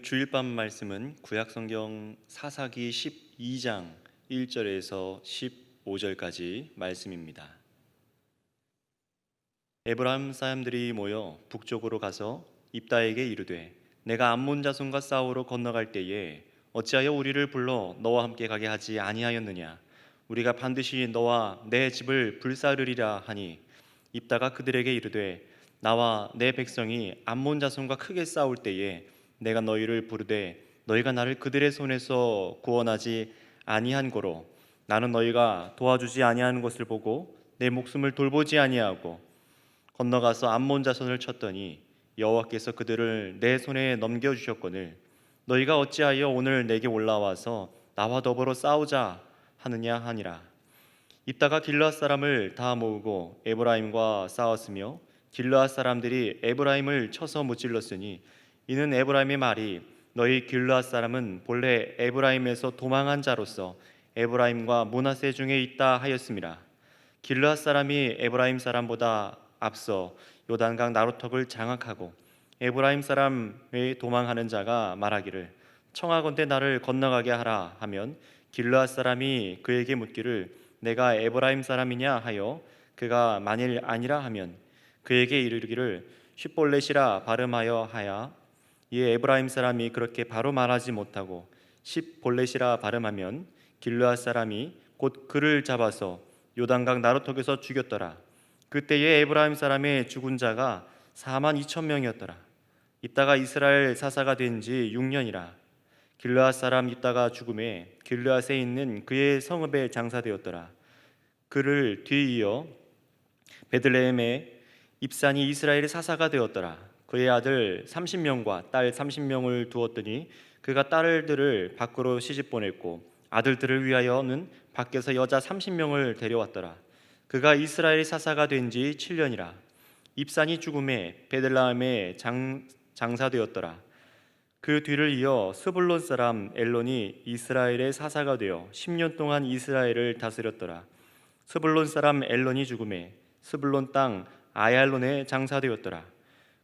주일밤 말씀은 구약성경 사사기 12장 1절에서 15절까지 말씀입니다. 에브라임 사람들이 모여 북쪽으로 가서 입다에게 이르되 내가 암몬 자손과 싸우러 건너갈 때에 어찌하여 우리를 불러 너와 함께 가게 하지 아니하였느냐? 우리가 반드시 너와 내 집을 불사르리라 하니 입다가 그들에게 이르되 나와 내 백성이 암몬 자손과 크게 싸울 때에 내가 너희를 부르되 너희가 나를 그들의 손에서 구원하지 아니한 고로 나는 너희가 도와주지 아니하는 것을 보고 내 목숨을 돌보지 아니하고 건너가서 암몬 자손을 쳤더니 여호와께서 그들을 내 손에 넘겨주셨거늘 너희가 어찌하여 오늘 내게 올라와서 나와 더불어 싸우자 하느냐 하니라. 입다가 길르앗 사람을 다 모으고 에브라임과 싸웠으며 길르앗 사람들이 에브라임을 쳐서 무찔렀으니 이는 에브라임의 말이 너희 길르앗 사람은 본래 에브라임에서 도망한 자로서 에브라임과 므낫세 중에 있다 하였음이라. 길르앗 사람이 에브라임 사람보다 앞서 요단강 나루턱을 장악하고 에브라임 사람의 도망하는 자가 말하기를 청하건대 나를 건너가게 하라 하면 길르앗 사람이 그에게 묻기를 내가 에브라임 사람이냐 하여 그가 만일 아니라 하면 그에게 이르기를 쉿볼렛이라 발음하여 하야 이에 에브라임 사람이 그렇게 바로 말하지 못하고 쉿볼렛이라 발음하면 길르앗 사람이 곧 그를 잡아서 요단강 나루턱에서 죽였더라. 그때에 에브라임 사람의 죽은 자가 4만 2천 명이었더라. 입다가 이스라엘 사사가 된 지 6년이라. 길르앗 사람 입다가 죽음에 길르앗에 있는 그의 성읍에 장사되었더라. 그를 뒤이어 베들레헴에 입산이 이스라엘의 사사가 되었더라. 그의 아들 30명과 딸 30명을 두었더니 그가 딸들을 밖으로 시집 보냈고 아들들을 위하여는 밖에서 여자 30명을 데려왔더라. 그가 이스라엘의 사사가 된 지 7년이라. 입산이 죽음에 베들레헴에 장사되었더라. 그 뒤를 이어 스불론 사람 엘론이 이스라엘의 사사가 되어 10년 동안 이스라엘을 다스렸더라. 스불론 사람 엘론이 죽음에 스불론 땅 아얄론에 장사되었더라.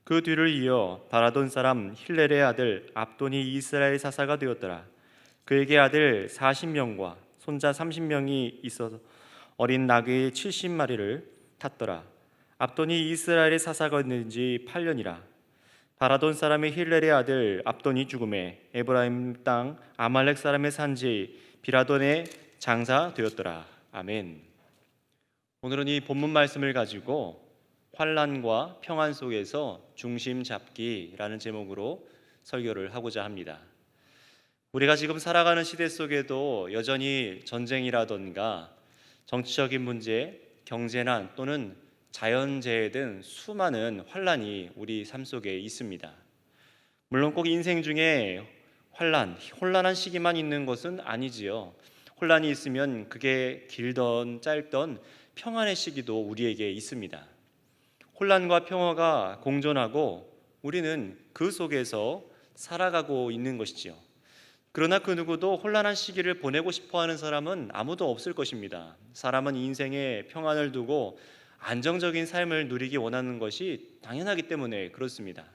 그 뒤를 이어 바라돈 사람 힐렐의 아들 압돈이 이스라엘 사사가 되었더라. 그에게 아들 40명과 손자 30명이 있어서 어린 나귀 70마리를 탔더라. 압돈이 이스라엘의 사사가 된 지 8년이라. 바라돈 사람의 힐렐의 아들 압돈이 죽음에 에브라임 땅 아말렉 사람의 산지 비라돈에 장사되었더라. 아멘. 오늘은 이 본문 말씀을 가지고 환난과 평안 속에서 중심 잡기라는 제목으로 설교를 하고자 합니다. 우리가 지금 살아가는 시대 속에도 여전히 전쟁이라던가 정치적인 문제, 경제난 또는 자연재해 등 수많은 환난이 우리 삶 속에 있습니다. 물론 꼭 인생 중에 혼란한 시기만 있는 것은 아니지요. 혼란이 있으면 그게 길던 짧던 평안의 시기도 우리에게 있습니다. 혼란과 평화가 공존하고 우리는 그 속에서 살아가고 있는 것이지요. 그러나 그 누구도 혼란한 시기를 보내고 싶어하는 사람은 아무도 없을 것입니다. 사람은 인생에 평안을 두고 안정적인 삶을 누리기 원하는 것이 당연하기 때문에 그렇습니다.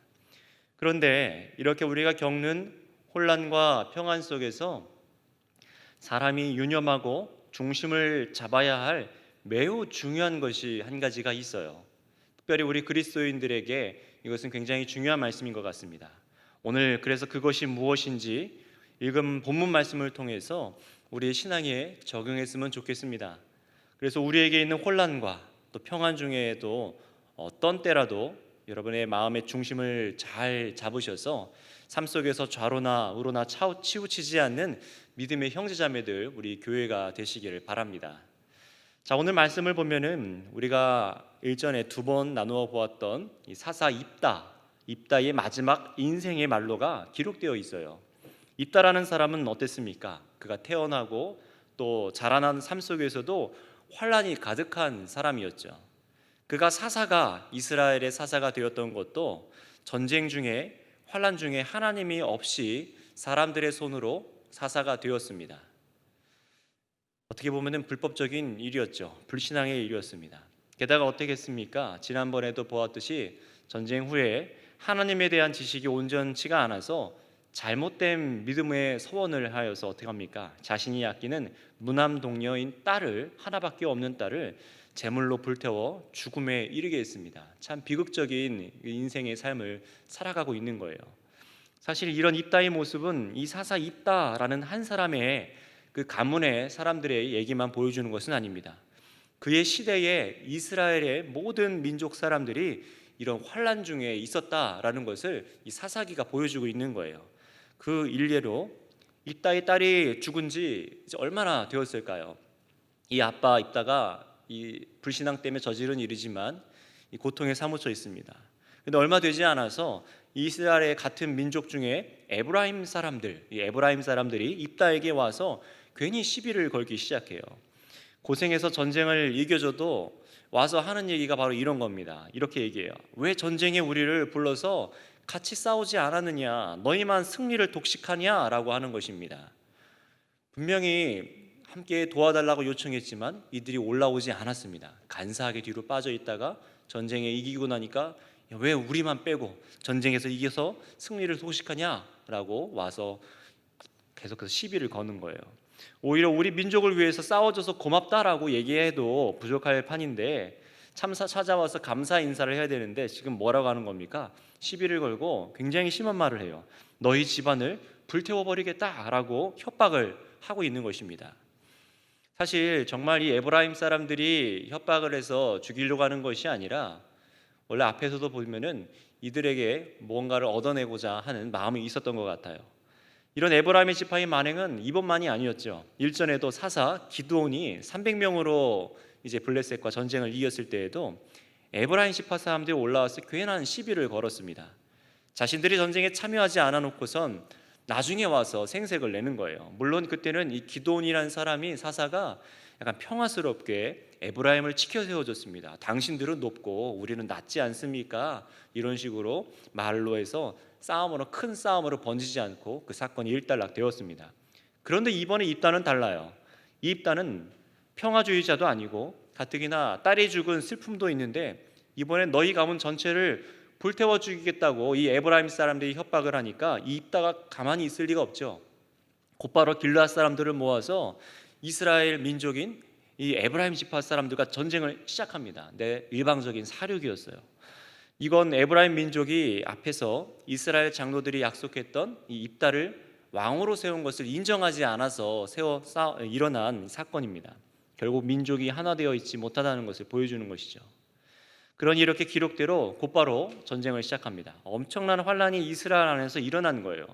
그런데 이렇게 우리가 겪는 혼란과 평안 속에서 사람이 유념하고 중심을 잡아야 할 매우 중요한 것이 한 가지가 있어요. 특별히 우리 그리스도인들에게 이것은 굉장히 중요한 말씀인 것 같습니다. 오늘 그래서 그것이 무엇인지 읽은 본문 말씀을 통해서 우리의 신앙에 적용했으면 좋겠습니다. 그래서 우리에게 있는 혼란과 또 평안 중에도 어떤 때라도 여러분의 마음의 중심을 잘 잡으셔서 삶 속에서 좌로나 우로나 치우치지 않는 믿음의 형제자매들 우리 교회가 되시기를 바랍니다. 자, 오늘 말씀을 보면은 우리가 일전에 2번 나누어 보았던 이 사사 입다의 마지막 인생의 말로가 기록되어 있어요. 입다라는 사람은 어땠습니까? 그가 태어나고 또 자라난 삶 속에서도 환란이 가득한 사람이었죠. 그가 이스라엘의 사사가 되었던 것도 전쟁 중에 환란 중에 하나님이 없이 사람들의 손으로 사사가 되었습니다. 어떻게 보면 불법적인 일이었죠. 불신앙의 일이었습니다. 게다가 어떻게 했습니까? 지난번에도 보았듯이 전쟁 후에 하나님에 대한 지식이 온전치가 않아서 잘못된 믿음의 서원을 하여서 어떻게 합니까? 자신이 아끼는 무남 동녀인 딸을, 하나밖에 없는 딸을 제물로 불태워 죽음에 이르게 했습니다. 참 비극적인 인생의 삶을 살아가고 있는 거예요. 사실 이런 입다의 모습은 이 사사 입다라는 한 사람의 그 가문의 사람들의 얘기만 보여주는 것은 아닙니다. 그의 시대에 이스라엘의 모든 민족 사람들이 이런 환난 중에 있었다라는 것을 이 사사기가 보여주고 있는 거예요. 그 일례로 입다의 딸이 죽은 지 이제 얼마나 되었을까요? 이 아빠 입다가 이 불신앙 때문에 저지른 일이지만 이 고통에 사무쳐 있습니다. 근데 얼마 되지 않아서 이스라엘의 같은 민족 중에 에브라임 사람들, 이 에브라임 사람들이 입다에게 와서 괜히 시비를 걸기 시작해요. 고생해서 전쟁을 이겨줘도 와서 하는 얘기가 바로 이런 겁니다. 이렇게 얘기해요. 왜 전쟁에 우리를 불러서 같이 싸우지 않았느냐? 너희만 승리를 독식하냐? 라고 하는 것입니다. 분명히 함께 도와달라고 요청했지만 이들이 올라오지 않았습니다. 간사하게 뒤로 빠져 있다가 전쟁에 이기고 나니까 왜 우리만 빼고 전쟁에서 이겨서 승리를 소식하냐라고 와서 계속해서 시비를 거는 거예요. 오히려 우리 민족을 위해서 싸워줘서 고맙다라고 얘기해도 부족할 판인데 참사 찾아와서 감사 인사를 해야 되는데 지금 뭐라고 하는 겁니까? 시비를 걸고 굉장히 심한 말을 해요. 너희 집안을 불태워버리겠다라고 협박을 하고 있는 것입니다. 사실 정말 이 에브라임 사람들이 협박을 해서 죽이려고 하는 것이 아니라 원래 앞에서도 보면은 이들에게 무언가를 얻어내고자 하는 마음이 있었던 것 같아요. 이런 에브라임의 지파의 만행은 이번만이 아니었죠. 일전에도 사사 기드온이 300명으로 이제 블레셋과 전쟁을 이겼을 때에도 에브라임 지파 사람들이 올라와서 괜한 시비를 걸었습니다. 자신들이 전쟁에 참여하지 않아 놓고선 나중에 와서 생색을 내는 거예요. 물론 그때는 이 기드온이라는 사람이 사사가 약간 평화스럽게 에브라임을 치켜 세워줬습니다. 당신들은 높고 우리는 낮지 않습니까? 이런 식으로 말로 해서 큰 싸움으로 번지지 않고 그 사건이 일단락 되었습니다. 그런데 이번에 입다는 달라요. 이 입다는 평화주의자도 아니고 가뜩이나 딸이 죽은 슬픔도 있는데 이번에 너희 가문 전체를 불태워 죽이겠다고 이 에브라임 사람들이 협박을 하니까 이 입다가 가만히 있을 리가 없죠. 곧바로 길르앗 사람들을 모아서 이스라엘 민족인 이 에브라임 지파 사람들과 전쟁을 시작합니다. 일방적인 사륙이었어요. 이건 에브라임 민족이 앞에서 이스라엘 장로들이 약속했던 이 입다를 왕으로 세운 것을 인정하지 않아서 일어난 사건입니다. 결국 민족이 하나 되어 있지 못하다는 것을 보여주는 것이죠. 그러니 이렇게 기록대로 곧바로 전쟁을 시작합니다. 엄청난 환란이 이스라엘 안에서 일어난 거예요.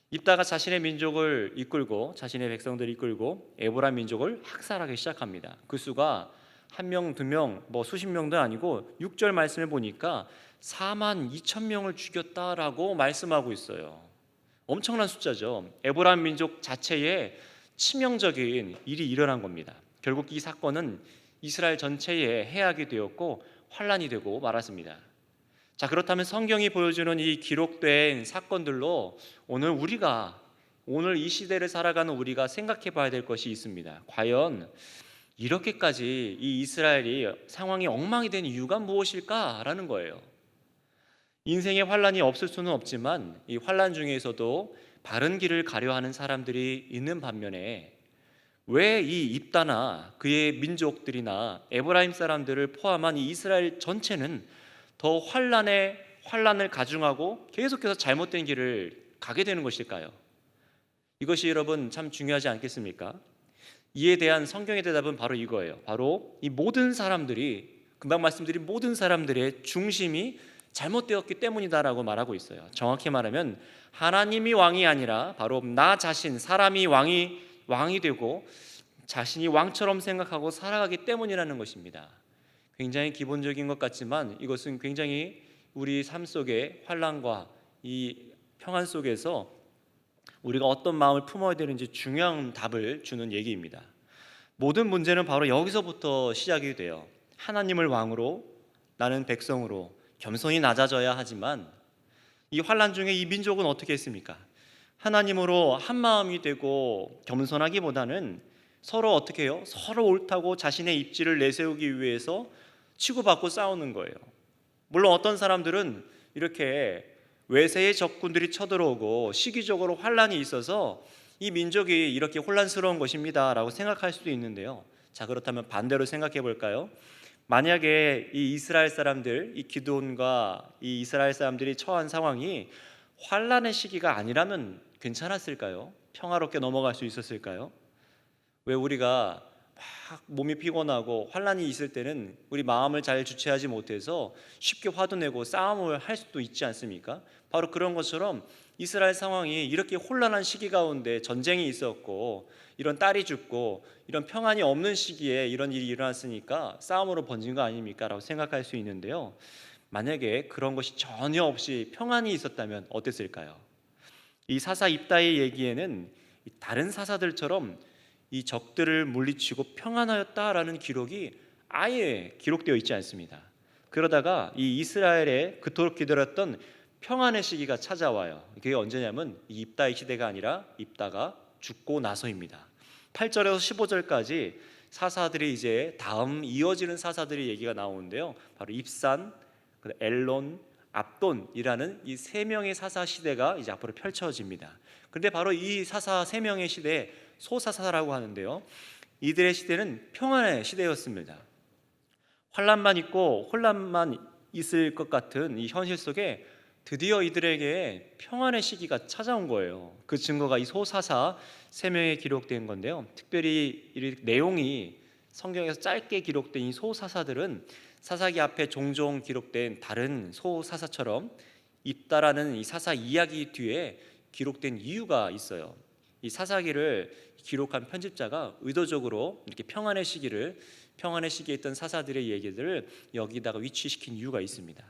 입다가 자신의 민족을 이끌고 자신의 백성들을 이끌고 에브라임 민족을 학살하기 시작합니다. 그 수가 1명, 2명, 수십 명도 아니고 6절 말씀을 보니까 4만 2천 명을 죽였다라고 말씀하고 있어요. 엄청난 숫자죠. 에브라임 민족 자체에 치명적인 일이 일어난 겁니다. 결국 이 사건은 이스라엘 전체에 해악이 되었고 환란이 되고 말았습니다. 자, 그렇다면 성경이 보여주는 이 기록된 사건들로 오늘 이 시대를 살아가는 우리가 생각해 봐야 될 것이 있습니다. 과연 이렇게까지 이 이스라엘이 상황이 엉망이 된 이유가 무엇일까라는 거예요. 인생의 환란이 없을 수는 없지만 이 환란 중에서도 바른 길을 가려 하는 사람들이 있는 반면에 왜 이 입다나 그의 민족들이나 에브라임 사람들을 포함한 이 이스라엘 전체는 더 환란을 가중하고 계속해서 잘못된 길을 가게 되는 것일까요? 이것이 여러분 참 중요하지 않겠습니까? 이에 대한 성경의 대답은 바로 이거예요. 바로 이 모든 사람들이 금방 말씀드린 모든 사람들의 중심이 잘못되었기 때문이다라고 말하고 있어요. 정확히 말하면 하나님이 왕이 아니라 바로 나 자신 사람이 왕이 되고 자신이 왕처럼 생각하고 살아가기 때문이라는 것입니다. 굉장히 기본적인 것 같지만 이것은 굉장히 우리 삶 속의 환난과 이 평안 속에서 우리가 어떤 마음을 품어야 되는지 중요한 답을 주는 얘기입니다. 모든 문제는 바로 여기서부터 시작이 돼요. 하나님을 왕으로 나는 백성으로 겸손히 낮아져야 하지만 이 환난 중에 이 민족은 어떻게 했습니까? 하나님으로 한 마음이 되고 겸손하기보다는 서로 어떻게 해요? 서로 옳다고 자신의 입지를 내세우기 위해서 치고받고 싸우는 거예요. 물론 어떤 사람들은 이렇게 외세의 적군들이 쳐들어오고 시기적으로 환란이 있어서 이 민족이 이렇게 혼란스러운 것입니다라고 생각할 수도 있는데요. 자, 그렇다면 반대로 생각해 볼까요? 만약에 이 이스라엘 사람들, 이 기드온과 이 이스라엘 사람들이 처한 상황이 환란의 시기가 아니라면 괜찮았을까요? 평화롭게 넘어갈 수 있었을까요? 왜 우리가 막 몸이 피곤하고 환란이 있을 때는 우리 마음을 잘 주체하지 못해서 쉽게 화도 내고 싸움을 할 수도 있지 않습니까? 바로 그런 것처럼 이스라엘 상황이 이렇게 혼란한 시기 가운데 전쟁이 있었고 이런 딸이 죽고 이런 평안이 없는 시기에 이런 일이 일어났으니까 싸움으로 번진 거 아닙니까? 라고 생각할 수 있는데요. 만약에 그런 것이 전혀 없이 평안이 있었다면 어땠을까요? 이 사사 입다의 얘기에는 다른 사사들처럼 이 적들을 물리치고 평안하였다라는 기록이 아예 기록되어 있지 않습니다. 그러다가 이 이스라엘에 그토록 기다렸던 평안의 시기가 찾아와요. 그게 언제냐면 이 입다의 시대가 아니라 입다가 죽고 나서입니다. 8절에서 15절까지 사사들이 이제 다음 이어지는 사사들의 얘기가 나오는데요. 바로 입산, 엘론, 압돈이라는 이 세 명의 사사 시대가 이제 앞으로 펼쳐집니다. 그런데 바로 이 사사 세 명의 시대에 소사사라고 하는데요. 이들의 시대는 평안의 시대였습니다. 환란만 있고 혼란만 있을 것 같은 이 현실 속에 드디어 이들에게 평안의 시기가 찾아온 거예요. 그 증거가 이 소사사 세 명에 기록된 건데요. 특별히 이 내용이 성경에서 짧게 기록된 이 소사사들은 사사기 앞에 종종 기록된 다른 소사사처럼 입다라는 이 사사 이야기 뒤에 기록된 이유가 있어요. 이 사사기를 기록한 편집자가 의도적으로 이렇게 평안의 시기에 있던 사사들의 얘기들을 여기다가 위치시킨 이유가 있습니다.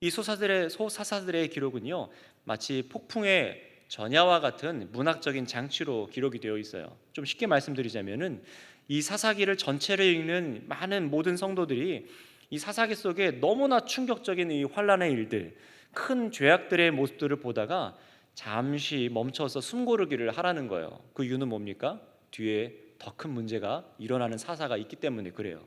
이 소사사들의 기록은요, 마치 폭풍의 전야와 같은 문학적인 장치로 기록이 되어 있어요. 좀 쉽게 말씀드리자면은 이 사사기를 전체를 읽는 많은 모든 성도들이 이 사사기 속에 너무나 충격적인 이 환란의 일들, 큰 죄악들의 모습들을 보다가 잠시 멈춰서 숨고르기를 하라는 거예요. 그 이유는 뭡니까? 뒤에 더 큰 문제가 일어나는 사사가 있기 때문에 그래요.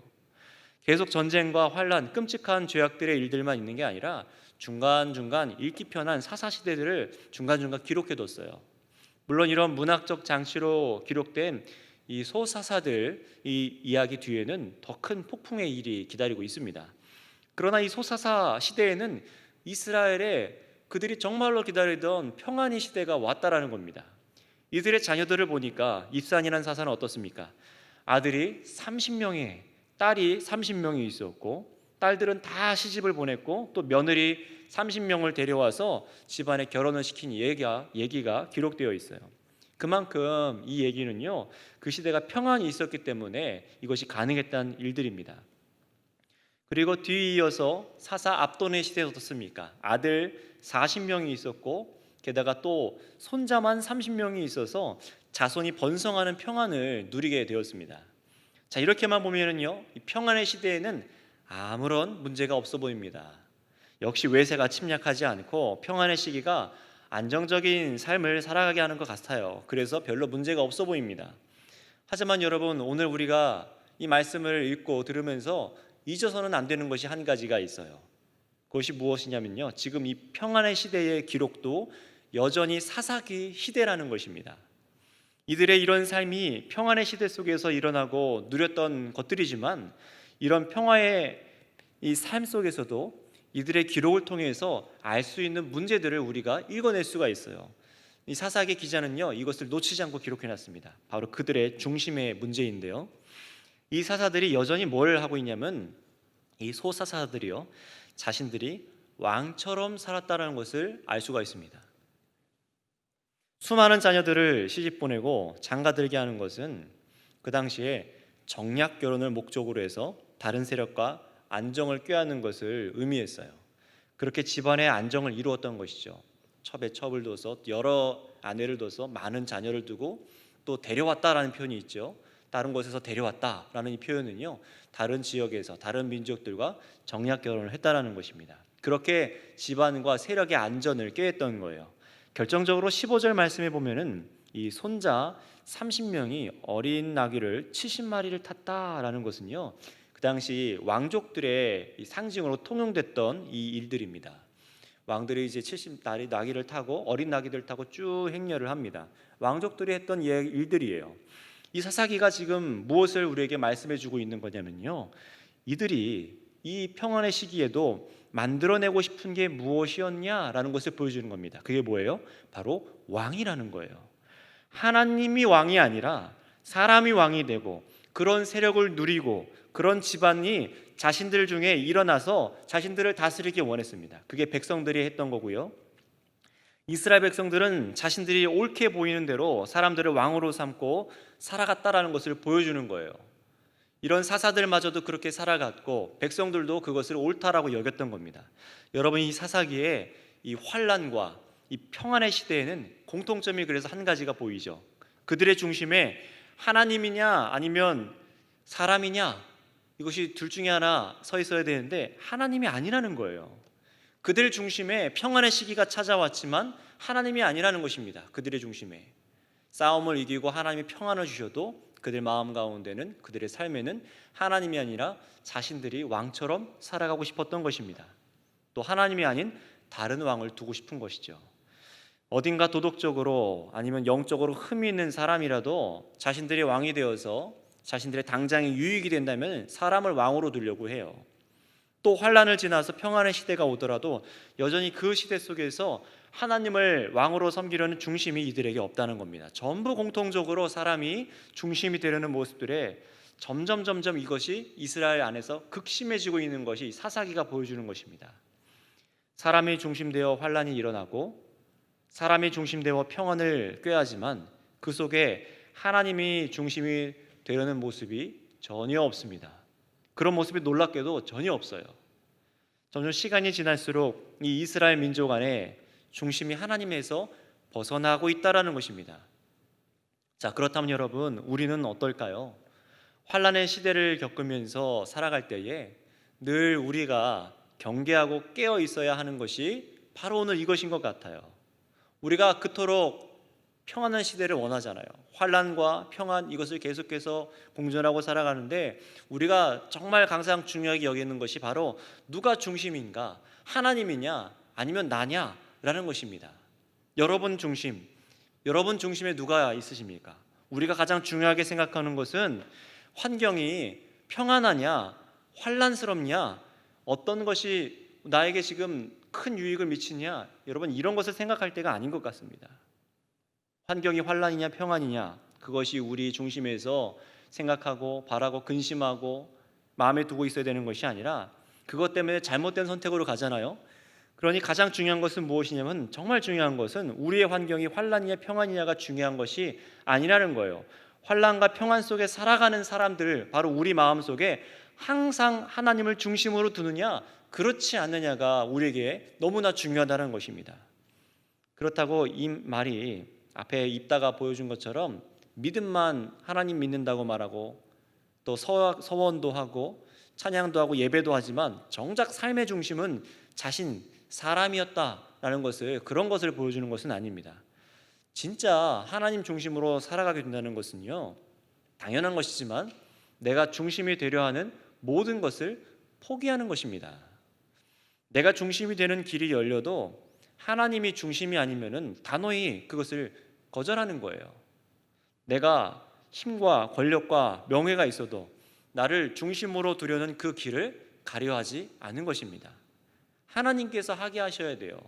계속 전쟁과 환란, 끔찍한 죄악들의 일들만 있는 게 아니라 중간중간 읽기 편한 사사 시대들을 중간중간 기록해뒀어요. 물론 이런 문학적 장치로 기록된 이 소사사들 이 이야기 뒤에는 더 큰 폭풍의 일이 기다리고 있습니다. 그러나 이 소사사 시대에는 이스라엘에 그들이 정말로 기다리던 평안의 시대가 왔다라는 겁니다. 이들의 자녀들을 보니까 입산이라는 사사는 어떻습니까? 아들이 30명에 딸이 30명이 있었고 딸들은 다 시집을 보냈고 또 며느리 30명을 데려와서 집안에 결혼을 시킨 얘기가 기록되어 있어요. 그만큼 이 얘기는요, 그 시대가 평안이 있었기 때문에 이것이 가능했다는 일들입니다. 그리고 뒤이어서 사사 압돈의 시대가 어떻습니까? 아들 40명이 있었고 게다가 또 손자만 30명이 있어서 자손이 번성하는 평안을 누리게 되었습니다. 자, 이렇게만 보면은요, 이 평안의 시대에는 아무런 문제가 없어 보입니다. 역시 외세가 침략하지 않고 평안의 시기가 안정적인 삶을 살아가게 하는 것 같아요. 그래서 별로 문제가 없어 보입니다. 하지만 여러분, 오늘 우리가 이 말씀을 읽고 들으면서 잊어서는 안 되는 것이 한 가지가 있어요. 그것이 무엇이냐면요, 지금 이 평안의 시대의 기록도 여전히 사사기 시대라는 것입니다. 이들의 이런 삶이 평안의 시대 속에서 일어나고 누렸던 것들이지만 이런 평화의 이 삶 속에서도 이들의 기록을 통해서 알 수 있는 문제들을 우리가 읽어낼 수가 있어요. 이 사사기 기자는요, 이것을 놓치지 않고 기록해놨습니다. 바로 그들의 중심의 문제인데요, 이 사사들이 여전히 뭘 하고 있냐면 이 소사사들이요, 자신들이 왕처럼 살았다는 것을 알 수가 있습니다. 수많은 자녀들을 시집 보내고 장가들게 하는 것은 그 당시에 정략 결혼을 목적으로 해서 다른 세력과 안정을 꾀하는 것을 의미했어요. 그렇게 집안의 안정을 이루었던 것이죠. 첩에 첩을 둬서 여러 아내를 둬서 많은 자녀를 두고 또 데려왔다라는 표현이 있죠. 다른 곳에서 데려왔다라는 이 표현은요, 다른 지역에서 다른 민족들과 정략 결혼을 했다라는 것입니다. 그렇게 집안과 세력의 안전을 꾀했던 거예요. 결정적으로 15절 말씀에 보면은 이 손자 30명이 어린 나귀를 70마리를 탔다라는 것은요, 그 당시 왕족들의 상징으로 통용됐던 이 일들입니다. 왕들이 이제 70날이 나귀를 타고 어린 나귀들 타고 쭉 행렬을 합니다. 왕족들이 했던 일들이에요. 이 사사기가 지금 무엇을 우리에게 말씀해 주고 있는 거냐면요, 이들이 이 평안의 시기에도 만들어내고 싶은 게 무엇이었냐라는 것을 보여주는 겁니다. 그게 뭐예요? 바로 왕이라는 거예요. 하나님이 왕이 아니라 사람이 왕이 되고 그런 세력을 누리고 그런 집안이 자신들 중에 일어나서 자신들을 다스리기 원했습니다. 그게 백성들이 했던 거고요. 이스라엘 백성들은 자신들이 옳게 보이는 대로 사람들을 왕으로 삼고 살아갔다라는 것을 보여주는 거예요. 이런 사사들마저도 그렇게 살아갔고 백성들도 그것을 옳다라고 여겼던 겁니다. 여러분, 이 사사기에 이 환란과 이 평안의 시대에는 공통점이 그래서 한 가지가 보이죠. 그들의 중심에 하나님이냐 아니면 사람이냐, 이것이 둘 중에 하나 서 있어야 되는데 하나님이 아니라는 거예요. 그들 중심에 평안의 시기가 찾아왔지만 하나님이 아니라는 것입니다. 그들의 중심에 싸움을 이기고 하나님이 평안을 주셔도 그들 마음 가운데는, 그들의 삶에는 하나님이 아니라 자신들이 왕처럼 살아가고 싶었던 것입니다. 또 하나님이 아닌 다른 왕을 두고 싶은 것이죠. 어딘가 도덕적으로 아니면 영적으로 흠이 있는 사람이라도 자신들이 왕이 되어서 자신들의 당장이 유익이 된다면 사람을 왕으로 두려고 해요. 또 환란을 지나서 평안의 시대가 오더라도 여전히 그 시대 속에서 하나님을 왕으로 섬기려는 중심이 이들에게 없다는 겁니다. 전부 공통적으로 사람이 중심이 되려는 모습들에 점점 이것이 이스라엘 안에서 극심해지고 있는 것이 사사기가 보여주는 것입니다. 사람이 중심되어 환란이 일어나고 사람이 중심되어 평안을 꾀하지만 그 속에 하나님이 중심이 되려는 모습이 전혀 없습니다. 그런 모습이 놀랍게도 전혀 없어요. 점점 시간이 지날수록 이 이스라엘 민족 안에 중심이 하나님에서 벗어나고 있다라는 것입니다. 자, 그렇다면 여러분, 우리는 어떨까요? 환란의 시대를 겪으면서 살아갈 때에 늘 우리가 경계하고 깨어 있어야 하는 것이 바로 오늘 이것인 것 같아요. 우리가 그토록 평안한 시대를 원하잖아요. 환란과 평안, 이것을 계속해서 공존하고 살아가는데 우리가 정말 가장 중요하게 여기는 것이 바로 누가 중심인가? 하나님이냐 아니면 나냐? 라는 것입니다. 여러분 중심에 누가 있으십니까? 우리가 가장 중요하게 생각하는 것은 환경이 평안하냐 환란스럽냐, 어떤 것이 나에게 지금 큰 유익을 미치냐, 여러분 이런 것을 생각할 때가 아닌 것 같습니다. 환경이 환란이냐 평안이냐, 그것이 우리 중심에서 생각하고 바라고 근심하고 마음에 두고 있어야 되는 것이 아니라 그것 때문에 잘못된 선택으로 가잖아요. 그러니 가장 중요한 것은 무엇이냐면, 정말 중요한 것은 우리의 환경이 환란이냐 평안이냐가 중요한 것이 아니라는 거예요. 환란과 평안 속에 살아가는 사람들, 바로 우리 마음속에 항상 하나님을 중심으로 두느냐 그렇지 않느냐가 우리에게 너무나 중요하다는 것입니다. 그렇다고 이 말이 앞에 입다가 보여준 것처럼 믿음만 하나님 믿는다고 말하고 또 서원도 하고 찬양도 하고 예배도 하지만 정작 삶의 중심은 자신, 사람이었다라는 것을, 그런 것을 보여주는 것은 아닙니다. 진짜 하나님 중심으로 살아가게 된다는 것은요, 당연한 것이지만 내가 중심이 되려 하는 모든 것을 포기하는 것입니다. 내가 중심이 되는 길이 열려도 하나님이 중심이 아니면은 단호히 그것을 거절하는 거예요. 내가 힘과 권력과 명예가 있어도 나를 중심으로 두려는 그 길을 가려하지 않는 것입니다. 하나님께서 하게 하셔야 돼요.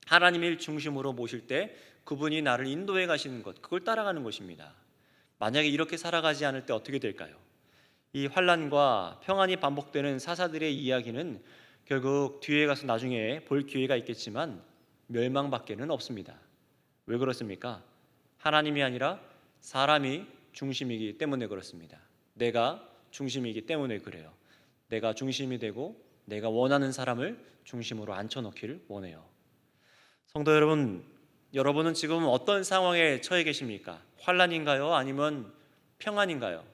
하나님을 중심으로 모실 때 그분이 나를 인도해 가시는 것, 그걸 따라가는 것입니다. 만약에 이렇게 살아가지 않을 때 어떻게 될까요? 이 환란과 평안이 반복되는 사사들의 이야기는 결국 뒤에 가서 나중에 볼 기회가 있겠지만 멸망밖에는 없습니다. 왜 그렇습니까? 하나님이 아니라 사람이 중심이기 때문에 그렇습니다. 내가 중심이기 때문에 그래요. 내가 중심이 되고 내가 원하는 사람을 중심으로 앉혀놓기를 원해요. 성도 여러분, 여러분은 지금 어떤 상황에 처해 계십니까? 환란인가요? 아니면 평안인가요?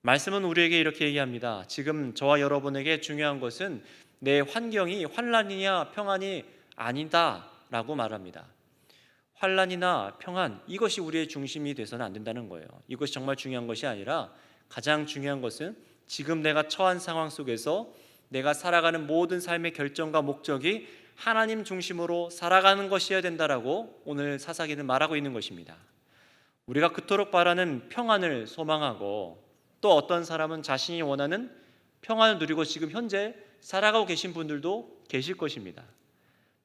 말씀은 우리에게 이렇게 얘기합니다. 지금 저와 여러분에게 중요한 것은 내 환경이 환란이냐 평안이 아니다 라고 말합니다. 환란이나 평안, 이것이 우리의 중심이 돼서는 안 된다는 거예요. 이것이 정말 중요한 것이 아니라 가장 중요한 것은 지금 내가 처한 상황 속에서 내가 살아가는 모든 삶의 결정과 목적이 하나님 중심으로 살아가는 것이어야 된다라고 오늘 사사기는 말하고 있는 것입니다. 우리가 그토록 바라는 평안을 소망하고 또 어떤 사람은 자신이 원하는 평안을 누리고 지금 현재 살아가고 계신 분들도 계실 것입니다.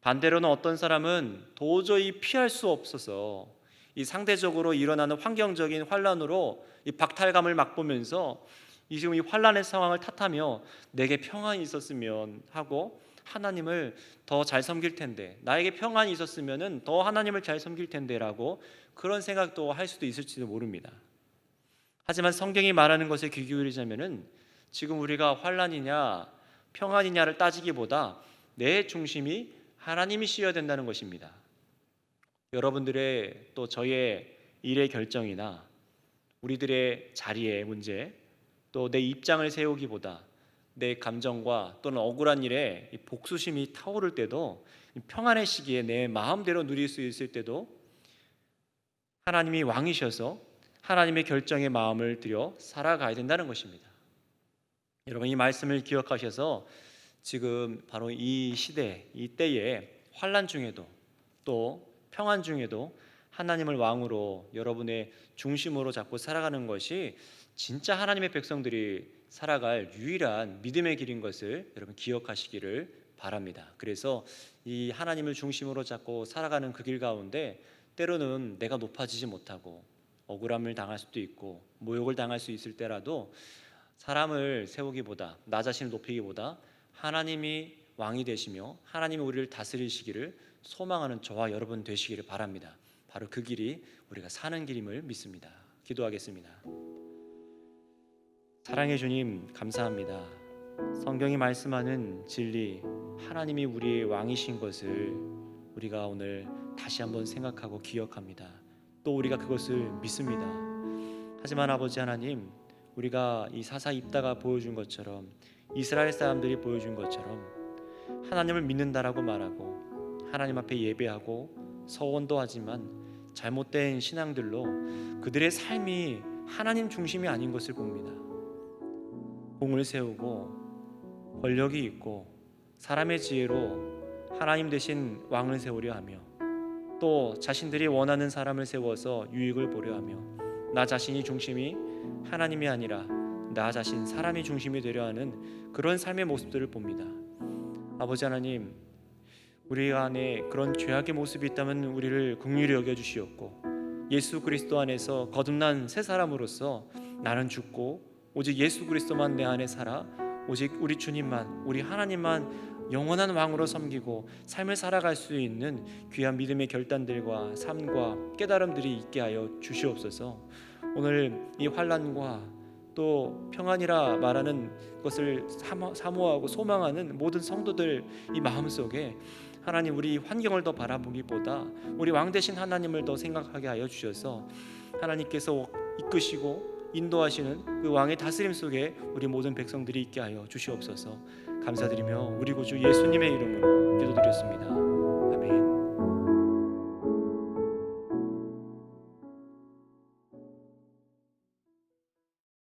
반대로는 어떤 사람은 도저히 피할 수 없어서 이 상대적으로 일어나는 환경적인 환란으로 이 박탈감을 맛보면서 지금 이 환란의 상황을 탓하며 내게 평안이 있었으면 하고 하나님을 더 잘 섬길 텐데, 나에게 평안이 있었으면 더 하나님을 잘 섬길 텐데라고 그런 생각도 할 수도 있을지도 모릅니다. 하지만 성경이 말하는 것에 귀 기울이자면은 지금 우리가 환란이냐 평안이냐를 따지기보다 내 중심이 하나님이시어야 된다는 것입니다. 여러분들의 또 저의 일의 결정이나 우리들의 자리의 문제, 또 내 입장을 세우기보다 내 감정과 또는 억울한 일에 복수심이 타오를 때도, 평안의 시기에 내 마음대로 누릴 수 있을 때도 하나님이 왕이셔서 하나님의 결정에 마음을 들여 살아가야 된다는 것입니다. 여러분, 이 말씀을 기억하셔서 지금 바로 이 시대, 이 때에 환난 중에도 또 평안 중에도 하나님을 왕으로 여러분의 중심으로 잡고 살아가는 것이 진짜 하나님의 백성들이 살아갈 유일한 믿음의 길인 것을 여러분 기억하시기를 바랍니다. 그래서 이 하나님을 중심으로 잡고 살아가는 그 길 가운데 때로는 내가 높아지지 못하고 억울함을 당할 수도 있고 모욕을 당할 수 있을 때라도 사람을 세우기보다, 나 자신을 높이기보다 하나님이 왕이 되시며 하나님이 우리를 다스리시기를 소망하는 저와 여러분 되시기를 바랍니다. 바로 그 길이 우리가 사는 길임을 믿습니다. 기도하겠습니다. 사랑해 주님, 감사합니다. 성경이 말씀하는 진리, 하나님이 우리의 왕이신 것을 우리가 오늘 다시 한번 생각하고 기억합니다. 또 우리가 그것을 믿습니다. 하지만 아버지 하나님, 우리가 이 사사 입다가 보여준 것처럼, 이스라엘 사람들이 보여준 것처럼 하나님을 믿는다라고 말하고 하나님 앞에 예배하고 서원도 하지만 잘못된 신앙들로 그들의 삶이 하나님 중심이 아닌 것을 봅니다. 공을 세우고 권력이 있고 사람의 지혜로 하나님 대신 왕을 세우려 하며 또 자신들이 원하는 사람을 세워서 유익을 보려 하며 나 자신이 중심이 하나님이 아니라 나 자신 사람이 중심이 되려 하는 그런 삶의 모습들을 봅니다. 아버지 하나님, 우리 안에 그런 죄악의 모습이 있다면 우리를 긍휼히 여겨주시옵고 예수 그리스도 안에서 거듭난 새 사람으로서 나는 죽고 오직 예수 그리스도만 내 안에 살아 오직 우리 주님만, 우리 하나님만 영원한 왕으로 섬기고 삶을 살아갈 수 있는 귀한 믿음의 결단들과 삶과 깨달음들이 있게 하여 주시옵소서. 오늘 이 환난과 또 평안이라 말하는 것을 사모하고 소망하는 모든 성도들 이 마음속에 하나님, 우리 환경을 더 바라보기보다 우리 왕 되신 하나님을 더 생각하게 하여 주셔서 하나님께서 이끄시고 인도하시는 그 왕의 다스림 속에 우리 모든 백성들이 있게 하여 주시옵소서. 감사드리며 우리 구주 예수님의 이름으로 기도드렸습니다. 아멘.